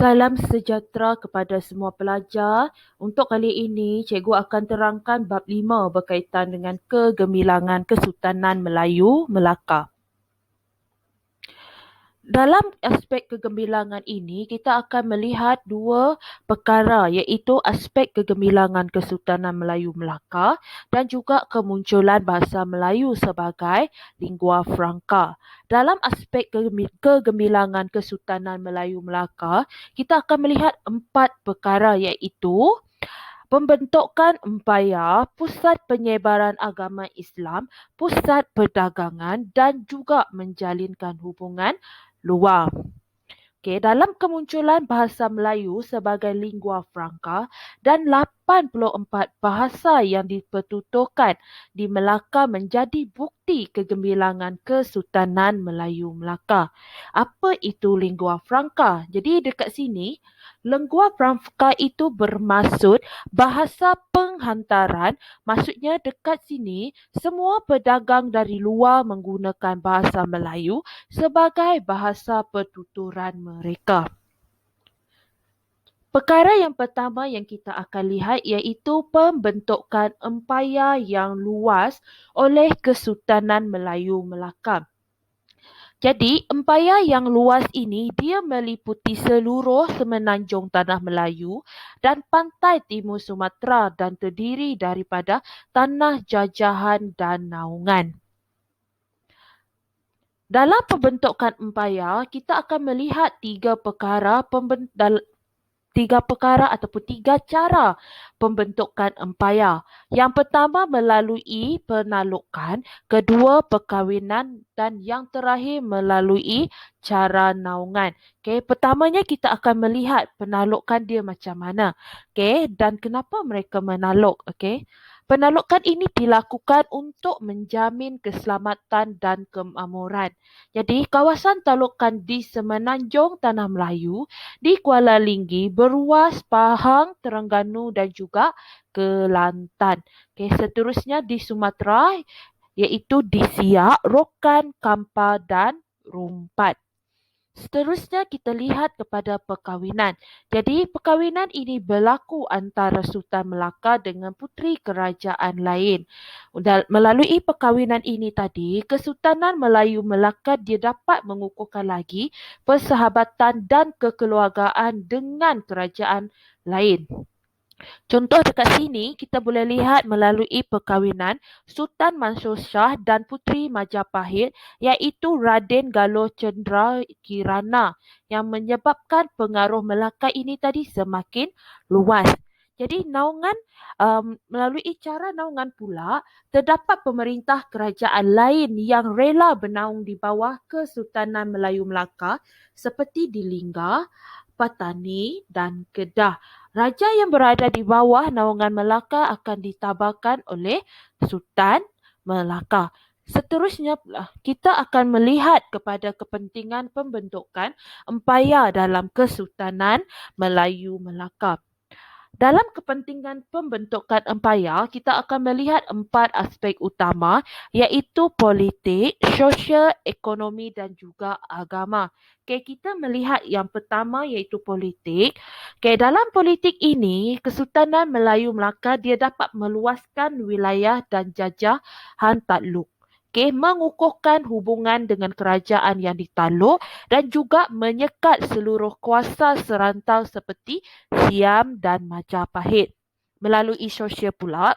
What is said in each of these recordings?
Salam sejahtera kepada semua pelajar. Untuk kali ini, cikgu akan terangkan bab 5 berkaitan dengan kegemilangan Kesultanan Melayu Melaka. Dalam aspek kegemilangan ini, kita akan melihat dua perkara iaitu aspek kegemilangan Kesultanan Melayu Melaka dan juga kemunculan bahasa Melayu sebagai lingua franca. Dalam aspek kegemilangan Kesultanan Melayu Melaka, kita akan melihat 4 perkara iaitu pembentukan empayar, pusat penyebaran agama Islam, pusat perdagangan dan juga menjalinkan hubungan luar. Dalam kemunculan bahasa Melayu sebagai lingua franca dan 84 bahasa yang dipertuturkan di Melaka menjadi bukti kegemilangan Kesultanan Melayu Melaka. Apa itu lingua franca? Jadi dekat sini, lingua franca itu bermaksud bahasa penghantaran. Maksudnya dekat sini, semua pedagang dari luar menggunakan bahasa Melayu sebagai bahasa pertuturan mereka. Perkara yang pertama yang kita akan lihat iaitu pembentukan empayar yang luas oleh Kesultanan Melayu Melaka. Jadi, empayar yang luas ini dia meliputi seluruh semenanjung Tanah Melayu dan pantai timur Sumatera dan terdiri daripada tanah jajahan dan naungan. Dalam pembentukan empayar, kita akan melihat tiga perkara ataupun tiga cara pembentukan empayar. Yang pertama melalui penalukan, kedua perkahwinan dan yang terakhir melalui cara naungan. Pertamanya kita akan melihat penalukan dia macam mana. Dan kenapa mereka menaluk. Penalukan ini dilakukan untuk menjamin keselamatan dan kemakmuran. Jadi, kawasan talukan di semenanjung Tanah Melayu, di Kuala Linggi, Beruas, Pahang, Terengganu dan juga Kelantan. Seterusnya di Sumatera, iaitu di Siak, Rokan, Kampar dan Rumpat. Seterusnya kita lihat kepada perkahwinan. Jadi perkahwinan ini berlaku antara Sultan Melaka dengan puteri kerajaan lain. Melalui perkahwinan ini tadi, Kesultanan Melayu Melaka dia dapat mengukuhkan lagi persahabatan dan kekeluargaan dengan kerajaan lain. Contoh dekat sini kita boleh lihat melalui perkahwinan Sultan Mansur Shah dan Puteri Majapahit iaitu Raden Galuh Cendera Kirana yang menyebabkan pengaruh Melaka ini tadi semakin luas. Jadi naungan melalui cara naungan pula terdapat pemerintah kerajaan lain yang rela bernaung di bawah Kesultanan Melayu Melaka seperti di Lingga, Patani dan Kedah. Raja yang berada di bawah naungan Melaka akan ditabarkan oleh Sultan Melaka. Seterusnya pula, kita akan melihat kepada kepentingan pembentukan empayar dalam Kesultanan Melayu Melaka. Dalam kepentingan pembentukan empayar, kita akan melihat 4 aspek utama iaitu politik, sosial, ekonomi dan juga agama. Kita melihat yang pertama iaitu politik. Dalam politik ini, Kesultanan Melayu Melaka dia dapat meluaskan wilayah dan jajahan takluk. Mengukuhkan hubungan dengan kerajaan yang ditaluk dan juga menyekat seluruh kuasa serantau seperti Siam dan Majapahit. Melalui sosial pula,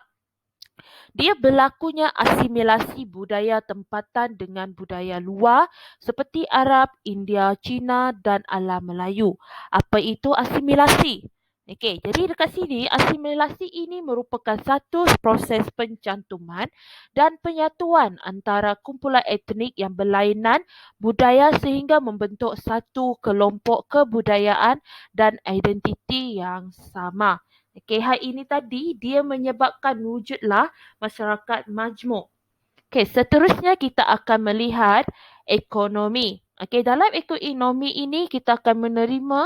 dia berlakunya asimilasi budaya tempatan dengan budaya luar seperti Arab, India, Cina dan alam Melayu. Apa itu asimilasi? Jadi dekat sini asimilasi ini merupakan satu proses pencantuman dan penyatuan antara kumpulan etnik yang berlainan budaya sehingga membentuk satu kelompok kebudayaan dan identiti yang sama. Hal ini tadi dia menyebabkan wujudlah masyarakat majmuk. Seterusnya kita akan melihat ekonomi. Dalam ekonomi ini kita akan menerima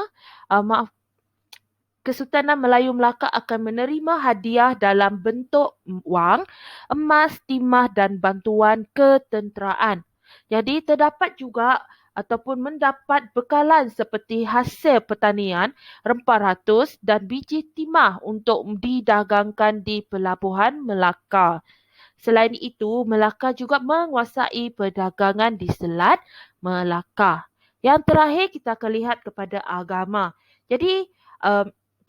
Kesultanan Melayu Melaka akan menerima hadiah dalam bentuk wang, emas, timah dan bantuan ketenteraan. Jadi terdapat juga ataupun mendapat bekalan seperti hasil pertanian, rempah ratus dan biji timah untuk didagangkan di pelabuhan Melaka. Selain itu, Melaka juga menguasai perdagangan di Selat Melaka. Yang terakhir kita akan lihat kepada agama. Jadi,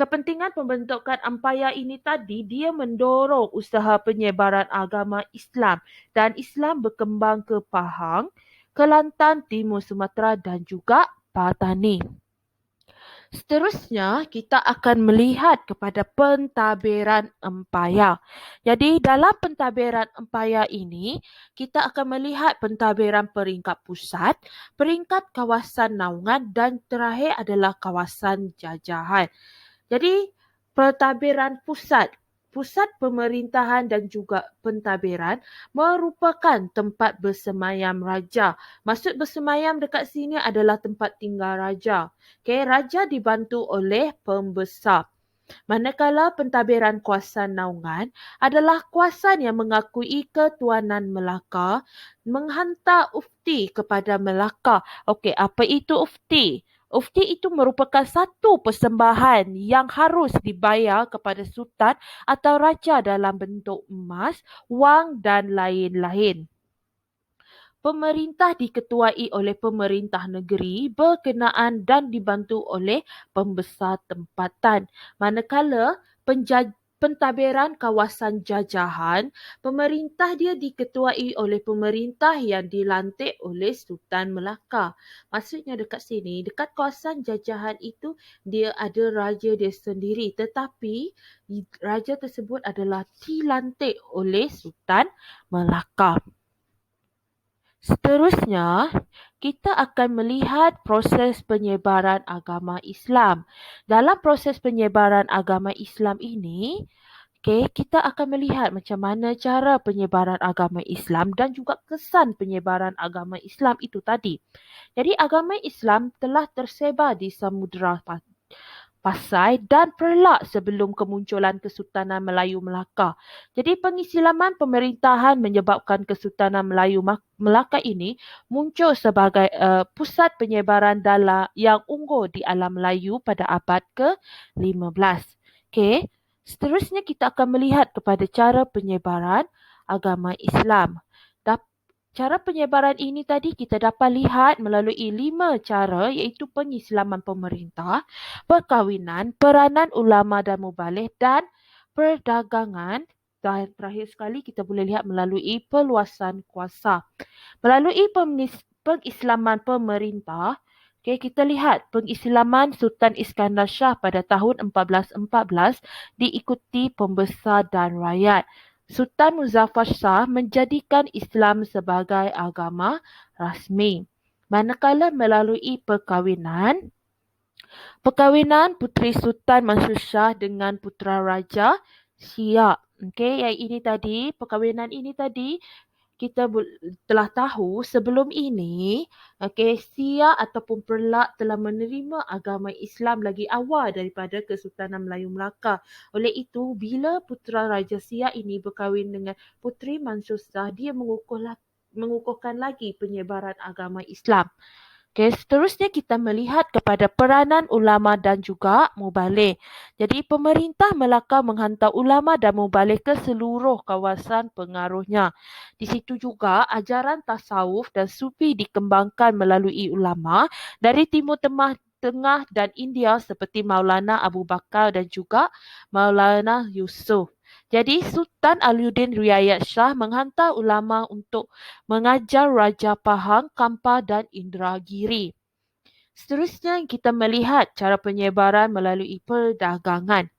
kepentingan pembentukan empayar ini tadi, dia mendorong usaha penyebaran agama Islam dan Islam berkembang ke Pahang, Kelantan, Timur Sumatera dan juga Patani. Seterusnya, kita akan melihat kepada pentadbiran empayar. Jadi, dalam pentadbiran empayar ini, kita akan melihat pentadbiran peringkat pusat, peringkat kawasan naungan dan terakhir adalah kawasan jajahan. Jadi, pentadbiran pusat, pusat pemerintahan dan juga pentadbiran merupakan tempat bersemayam raja. Maksud bersemayam dekat sini adalah tempat tinggal raja. Okay, raja dibantu oleh pembesar. Manakala pentadbiran kuasan naungan adalah kuasan yang mengakui ketuanan Melaka menghantar ufti kepada Melaka. Okey, apa itu ufti? Ufti itu merupakan satu persembahan yang harus dibayar kepada sultan atau raja dalam bentuk emas, wang dan lain-lain. Pemerintah diketuai oleh pemerintah negeri berkenaan dan dibantu oleh pembesar tempatan. Manakala pentadbiran kawasan jajahan, pemerintah dia diketuai oleh pemerintah yang dilantik oleh Sultan Melaka. Maksudnya dekat sini, dekat kawasan jajahan itu dia ada raja dia sendiri, tetapi raja tersebut adalah dilantik oleh Sultan Melaka. Seterusnya, kita akan melihat proses penyebaran agama Islam. Dalam proses penyebaran agama Islam ini, kita akan melihat macam mana cara penyebaran agama Islam dan juga kesan penyebaran agama Islam itu tadi. Jadi agama Islam telah tersebar di Samudra Pasai dan Perlak sebelum kemunculan Kesultanan Melayu Melaka. Jadi pengislaman pemerintahan menyebabkan Kesultanan Melayu Melaka ini muncul sebagai pusat penyebaran dalam yang unggul di alam Melayu pada abad ke-15. Okey, seterusnya kita akan melihat kepada cara penyebaran agama Islam. Cara penyebaran ini tadi kita dapat lihat melalui 5 cara iaitu pengislaman pemerintah, perkahwinan, peranan ulama dan mubalik dan perdagangan. Dan terakhir sekali kita boleh lihat melalui perluasan kuasa. Melalui pengislaman pemerintah, kita lihat pengislaman Sultan Iskandar Shah pada tahun 1414 diikuti pembesar dan rakyat. Sultan Muzaffar Shah menjadikan Islam sebagai agama rasmi. Manakala melalui perkahwinan Puteri Sultan Mansur Shah dengan putera Raja Siak. Okey, yang ini tadi, perkahwinan ini tadi kita telah tahu sebelum ini, Siak ataupun Perlak telah menerima agama Islam lagi awal daripada Kesultanan Melayu Melaka. Oleh itu, bila putera Raja Siak ini berkahwin dengan Puteri Mansur Shah, dia mengukuhkan lagi penyebaran agama Islam. Seterusnya kita melihat kepada peranan ulama dan juga mubalik. Jadi pemerintah Melaka menghantar ulama dan mubalik ke seluruh kawasan pengaruhnya. Di situ juga ajaran tasawuf dan sufi dikembangkan melalui ulama dari Timur Tengah dan India seperti Maulana Abu Bakar dan juga Maulana Yusuf. Jadi Sultan Alauddin Riayat Shah menghantar ulama untuk mengajar Raja Pahang, Kampar dan Indragiri. Seterusnya kita melihat cara penyebaran melalui perdagangan.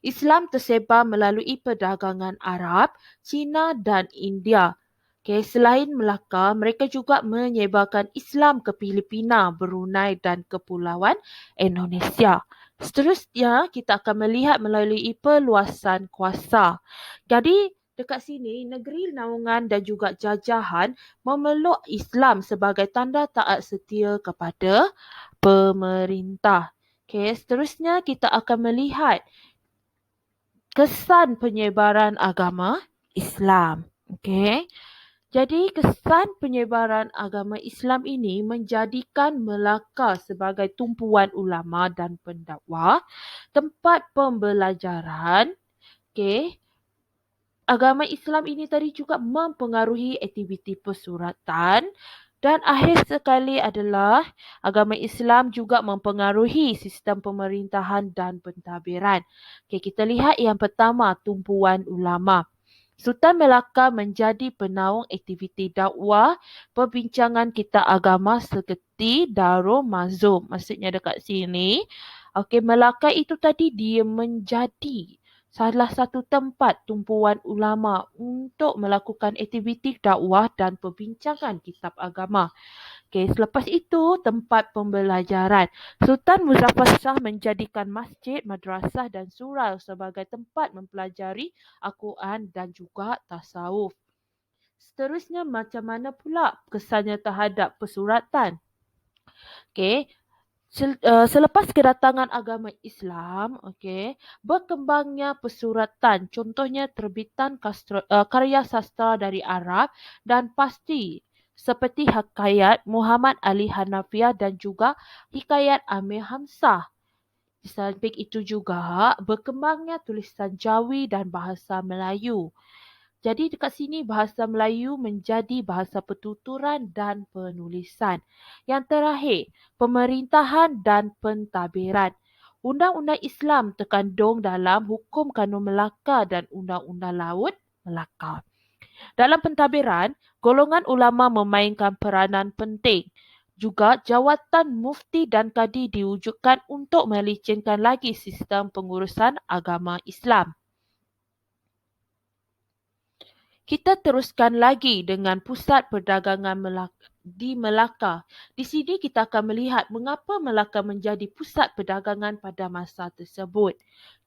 Islam tersebar melalui perdagangan Arab, Cina dan India. Selain Melaka, mereka juga menyebarkan Islam ke Filipina, Brunei dan Kepulauan Indonesia. Seterusnya, kita akan melihat melalui perluasan kuasa. Jadi, dekat sini, negeri naungan dan juga jajahan memeluk Islam sebagai tanda taat setia kepada pemerintah. Seterusnya kita akan melihat kesan penyebaran agama Islam. Jadi kesan penyebaran agama Islam ini menjadikan Melaka sebagai tumpuan ulama dan pendakwah, tempat pembelajaran. Okey, agama Islam ini tadi juga mempengaruhi aktiviti persuratan dan akhir sekali adalah agama Islam juga mempengaruhi sistem pemerintahan dan pentadbiran. Okey, kita lihat yang pertama, tumpuan ulama. Sultan Melaka menjadi penaung aktiviti dakwah, perbincangan kitab agama seperti Darul Mazum. Maksudnya dekat sini, okey, Melaka itu tadi dia menjadi salah satu tempat tumpuan ulama untuk melakukan aktiviti dakwah dan perbincangan kitab agama. Okey, selepas itu tempat pembelajaran. Sultan Muzaffar Shah menjadikan masjid, madrasah dan surau sebagai tempat mempelajari Al-Quran dan juga tasawuf. Seterusnya, macam mana pula kesannya terhadap persuratan? Okey, selepas kedatangan agama Islam, okey, berkembangnya persuratan, contohnya terbitan karya sastra dari Arab dan pasti seperti Hikayat Muhammad Ali Hanafiah dan juga Hikayat Amir Hamzah. Di samping itu juga berkembangnya tulisan Jawi dan bahasa Melayu. Jadi dekat sini bahasa Melayu menjadi bahasa pertuturan dan penulisan. Yang terakhir, pemerintahan dan pentadbiran. Undang-undang Islam terkandung dalam Hukum Kanun Melaka dan Undang-Undang Laut Melaka. Dalam pentadbiran, golongan ulama memainkan peranan penting. Juga jawatan mufti dan kadi diwujudkan untuk melicinkan lagi sistem pengurusan agama Islam. Kita teruskan lagi dengan pusat perdagangan di Melaka. Di sini kita akan melihat mengapa Melaka menjadi pusat perdagangan pada masa tersebut.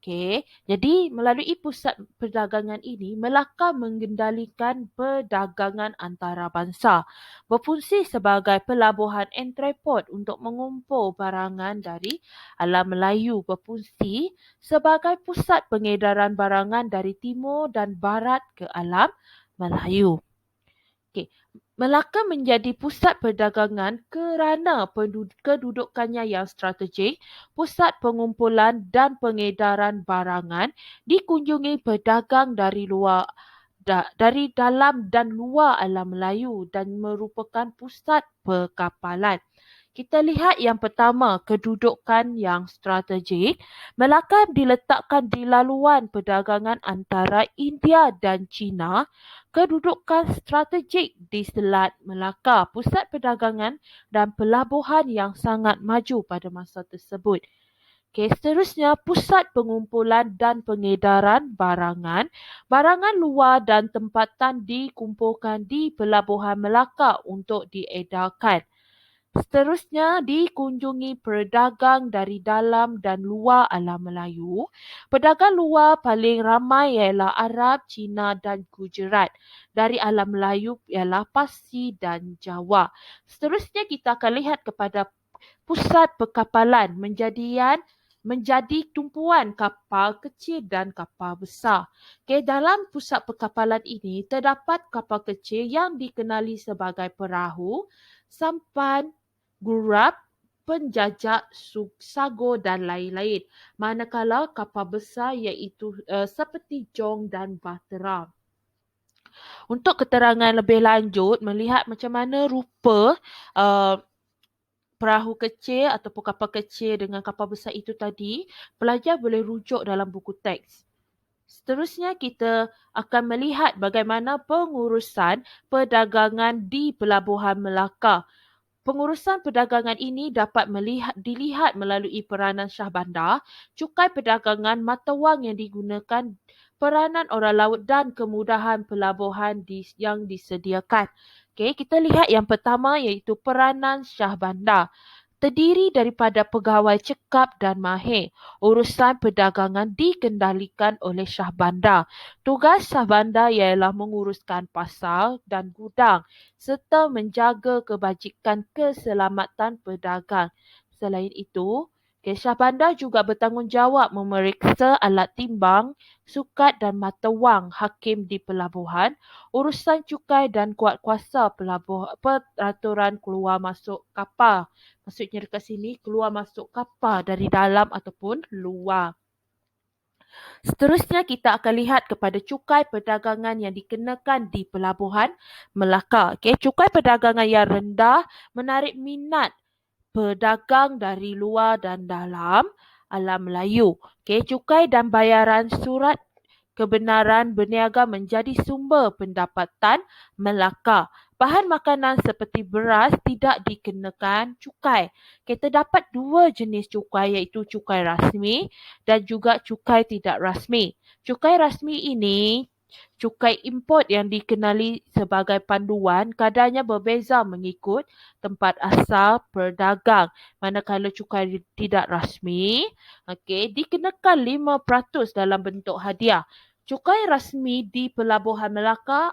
Okey, jadi melalui pusat perdagangan ini, Melaka mengendalikan perdagangan antarabangsa, berfungsi sebagai pelabuhan entrepot untuk mengumpul barangan dari alam Melayu, berfungsi sebagai pusat pengedaran barangan dari timur dan barat ke alam Melayu. Okey, Melaka menjadi pusat perdagangan kerana kedudukannya yang strategik, pusat pengumpulan dan pengedaran barangan, dikunjungi pedagang dari dalam dan luar alam Melayu dan merupakan pusat perkapalan. Kita lihat yang pertama, kedudukan yang strategik. Melaka diletakkan di laluan perdagangan antara India dan China. Kedudukan strategik di Selat Melaka, pusat perdagangan dan pelabuhan yang sangat maju pada masa tersebut. Okey, seterusnya pusat pengumpulan dan pengedaran barangan. Barangan luar dan tempatan dikumpulkan di pelabuhan Melaka untuk diedarkan. Seterusnya dikunjungi pedagang dari dalam dan luar alam Melayu. Pedagang luar paling ramai ialah Arab, Cina dan Gujarat. Dari alam Melayu ialah Parsi dan Jawa. Seterusnya kita akan lihat kepada pusat perkapalan menjadi tumpuan kapal kecil dan kapal besar. Okay, dalam pusat perkapalan ini terdapat kapal kecil yang dikenali sebagai perahu, sampan, gurab, penjajak, sago dan lain-lain. Manakala kapal besar iaitu seperti jong dan bahtera. Untuk keterangan lebih lanjut melihat macam mana rupa perahu kecil ataupun kapal kecil dengan kapal besar itu tadi, pelajar boleh rujuk dalam buku teks. Seterusnya kita akan melihat bagaimana pengurusan perdagangan di Pelabuhan Melaka. Pengurusan perdagangan ini dapat dilihat melalui peranan Syah Bandar, cukai perdagangan, mata wang yang digunakan, peranan orang laut dan kemudahan pelabuhan yang disediakan. Okey, kita lihat yang pertama iaitu peranan Syah Bandar. Terdiri daripada pegawai cekap dan mahir. Urusan perdagangan dikendalikan oleh Syah Bandar. Tugas Syah Bandar ialah menguruskan pasar dan gudang serta menjaga kebajikan keselamatan pedagang. Selain itu, Syah Bandar juga bertanggungjawab memeriksa alat timbang, sukat dan mata wang hakim di pelabuhan, urusan cukai dan kuatkuasa peraturan keluar masuk kapal. Maksudnya dekat sini keluar masuk kapal dari dalam ataupun luar. Seterusnya kita akan lihat kepada cukai perdagangan yang dikenakan di pelabuhan Melaka. Cukai perdagangan yang rendah menarik minat pedagang dari luar dan dalam alam Melayu. Cukai dan bayaran surat kebenaran berniaga menjadi sumber pendapatan Melaka. Bahan makanan seperti beras tidak dikenakan cukai. Terdapat dua jenis cukai iaitu cukai rasmi dan juga cukai tidak rasmi. Cukai rasmi ini cukai import yang dikenali sebagai panduan kadarnya berbeza mengikut tempat asal pedagang. Manakala cukai tidak rasmi, dikenakan 5% dalam bentuk hadiah. Cukai rasmi di Pelabuhan Melaka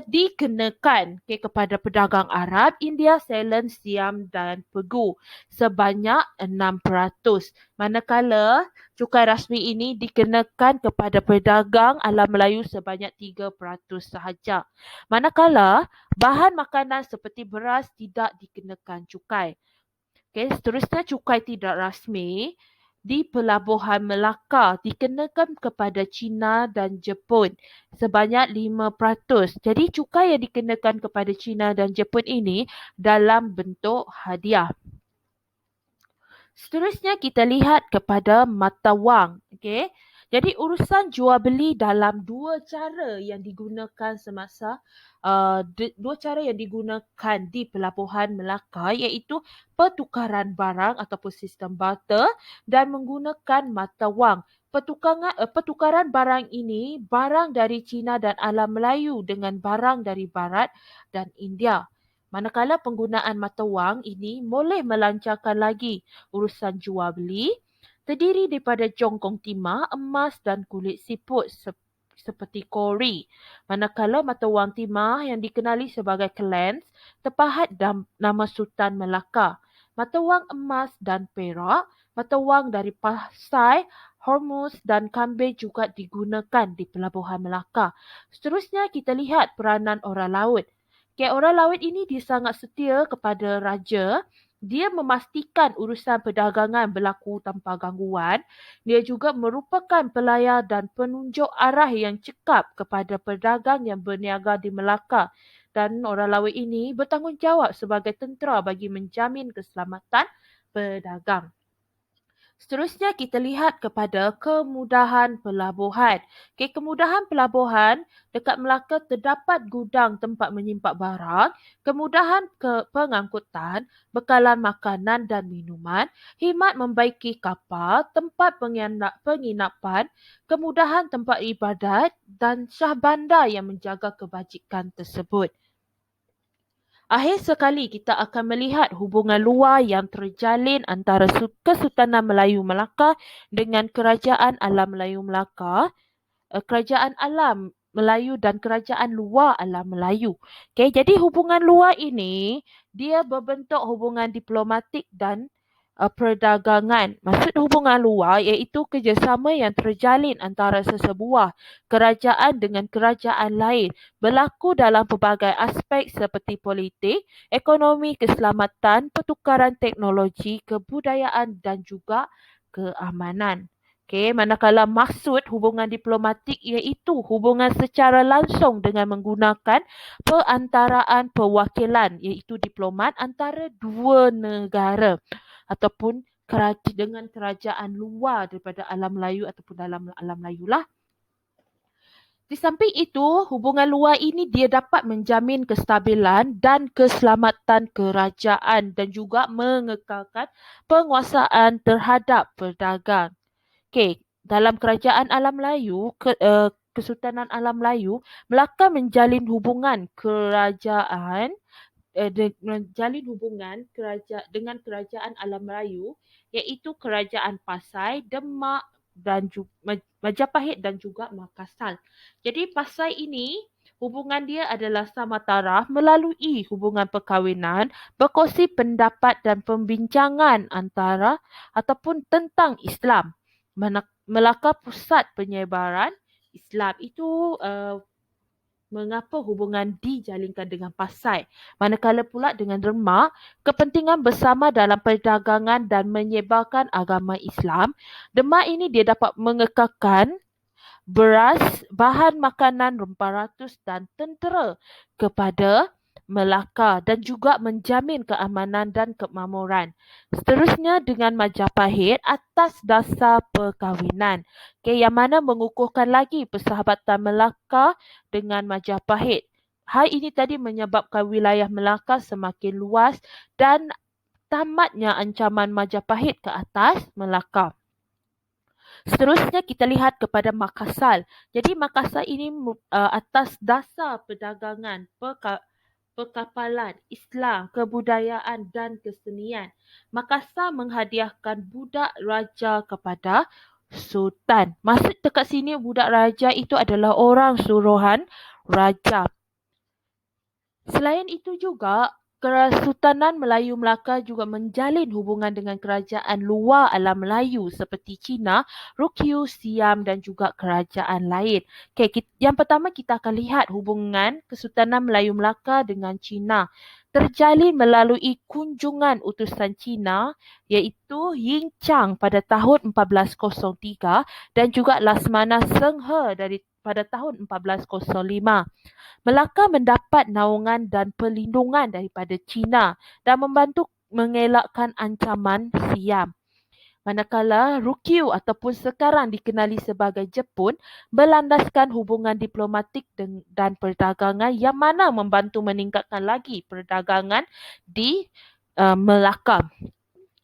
dikenakan kepada pedagang Arab, India, Ceylon, Siam dan Pegu sebanyak 6%. Manakala cukai rasmi ini dikenakan kepada pedagang alam Melayu sebanyak 3% sahaja. Manakala bahan makanan seperti beras tidak dikenakan cukai. Seterusnya cukai tidak rasmi di Pelabuhan Melaka dikenakan kepada China dan Jepun sebanyak 5%. Jadi cukai yang dikenakan kepada China dan Jepun ini dalam bentuk hadiah. Seterusnya kita lihat kepada mata wang. Jadi urusan jual beli dalam dua cara yang digunakan di Pelabuhan Melaka iaitu pertukaran barang ataupun sistem barter dan menggunakan mata wang. Pertukaran barang ini barang dari China dan alam Melayu dengan barang dari Barat dan India. Manakala penggunaan mata wang ini boleh melancarkan lagi urusan jual beli, terdiri daripada jongkong timah, emas dan kulit siput seperti kori. Manakala mata wang timah yang dikenali sebagai klens terpahat dalam nama Sultan Melaka. Mata wang emas dan perak, mata wang dari Pasai, Hormuz dan Kambing juga digunakan di Pelabuhan Melaka. Seterusnya kita lihat peranan orang laut. Orang laut ini dia sangat setia kepada raja. Dia memastikan urusan perdagangan berlaku tanpa gangguan. Dia juga merupakan pelayar dan penunjuk arah yang cekap kepada pedagang yang berniaga di Melaka. Dan orang laut ini bertanggungjawab sebagai tentera bagi menjamin keselamatan pedagang. Seterusnya kita lihat kepada kemudahan pelabuhan. Kemudahan pelabuhan dekat Melaka terdapat gudang tempat menyimpan barang, kemudahan pengangkutan, bekalan makanan dan minuman, khidmat membaiki kapal, tempat penginapan, kemudahan tempat ibadat dan syah bandar yang menjaga kebajikan tersebut. Akhir sekali kita akan melihat hubungan luar yang terjalin antara Kesultanan Melayu Melaka dengan Kerajaan Alam Melayu Melaka, Kerajaan Alam Melayu dan Kerajaan Luar Alam Melayu. Jadi hubungan luar ini dia berbentuk hubungan diplomatik dan perdagangan. Maksud hubungan luar iaitu kerjasama yang terjalin antara sesebuah kerajaan dengan kerajaan lain berlaku dalam pelbagai aspek seperti politik, ekonomi, keselamatan, pertukaran teknologi, kebudayaan dan juga keamanan. Manakala maksud hubungan diplomatik iaitu hubungan secara langsung dengan menggunakan perantaraan perwakilan iaitu diplomat antara dua negara ataupun dengan kerajaan luar daripada alam Melayu ataupun dalam alam Melayu lah. Di samping itu, hubungan luar ini dia dapat menjamin kestabilan dan keselamatan kerajaan dan juga mengekalkan penguasaan terhadap pedagang. Dalam kerajaan alam Melayu, Kesultanan Alam Melayu, Melaka menjalin hubungan dengan kerajaan alam Melayu iaitu kerajaan Pasai, Demak dan Majapahit dan juga Makassar. Jadi Pasai ini Hubungan dia adalah sama taraf melalui hubungan perkahwinan, berkongsi pendapat dan pembincangan antara ataupun tentang Islam. Melaka pusat penyebaran Islam itu mengapa hubungan dijalinkan dengan Pasai. Manakala pula dengan Demak, kepentingan bersama dalam perdagangan dan menyebarkan agama Islam. Demak ini dia dapat mengekalkan beras, bahan makanan, rempah ratus dan tentera kepada Melaka dan juga menjamin keamanan dan kemakmuran. Seterusnya dengan Majapahit atas dasar perkahwinan. Yang mana mengukuhkan lagi persahabatan Melaka dengan Majapahit. Hal ini tadi menyebabkan wilayah Melaka semakin luas dan tamatnya ancaman Majapahit ke atas Melaka. Seterusnya kita lihat kepada Makassar. Jadi Makassar ini atas dasar perdagangan, perkapalan, Islam, kebudayaan dan kesenian. Makassar menghadiahkan budak raja kepada Sultan. Maksud dekat sini budak raja itu adalah orang suruhan raja. Selain itu juga, Kesultanan Melayu Melaka juga menjalin hubungan dengan kerajaan luar alam Melayu seperti China, Ruskia, Siam dan juga kerajaan lain. Yang pertama kita akan lihat hubungan Kesultanan Melayu Melaka dengan China. Terjalin melalui kunjungan utusan China iaitu Ying Chang pada tahun 1403 dan juga Laksamana Seng He pada tahun 1405. Melaka mendapat naungan dan perlindungan daripada China dan membantu mengelakkan ancaman Siam. Manakala Ruskia ataupun sekarang dikenali sebagai Jepun berlandaskan hubungan diplomatik dan perdagangan yang mana membantu meningkatkan lagi perdagangan di Melaka.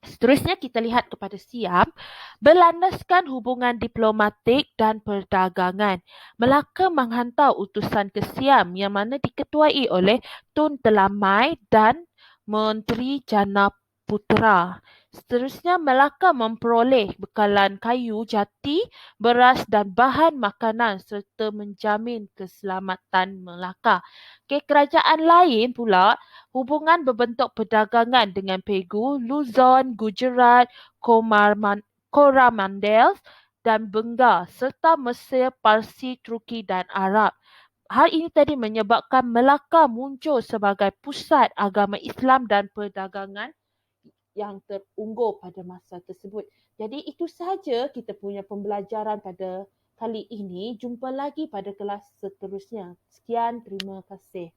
Seterusnya kita lihat kepada Siam, berlandaskan hubungan diplomatik dan perdagangan. Melaka menghantar utusan ke Siam yang mana diketuai oleh Tun Telamai dan Menteri Jana Putra. Seterusnya Melaka memperoleh bekalan kayu jati, beras dan bahan makanan serta menjamin keselamatan Melaka. Kerajaan lain pula hubungan berbentuk perdagangan dengan Pegu, Luzon, Gujarat, Coromandel dan Bengal serta Mesir, Parsi, Turki dan Arab. Hal ini tadi menyebabkan Melaka muncul sebagai pusat agama Islam dan perdagangan yang terunggul pada masa tersebut. Jadi itu sahaja kita punya pembelajaran pada kali ini. Jumpa lagi pada kelas seterusnya. Sekian, terima kasih.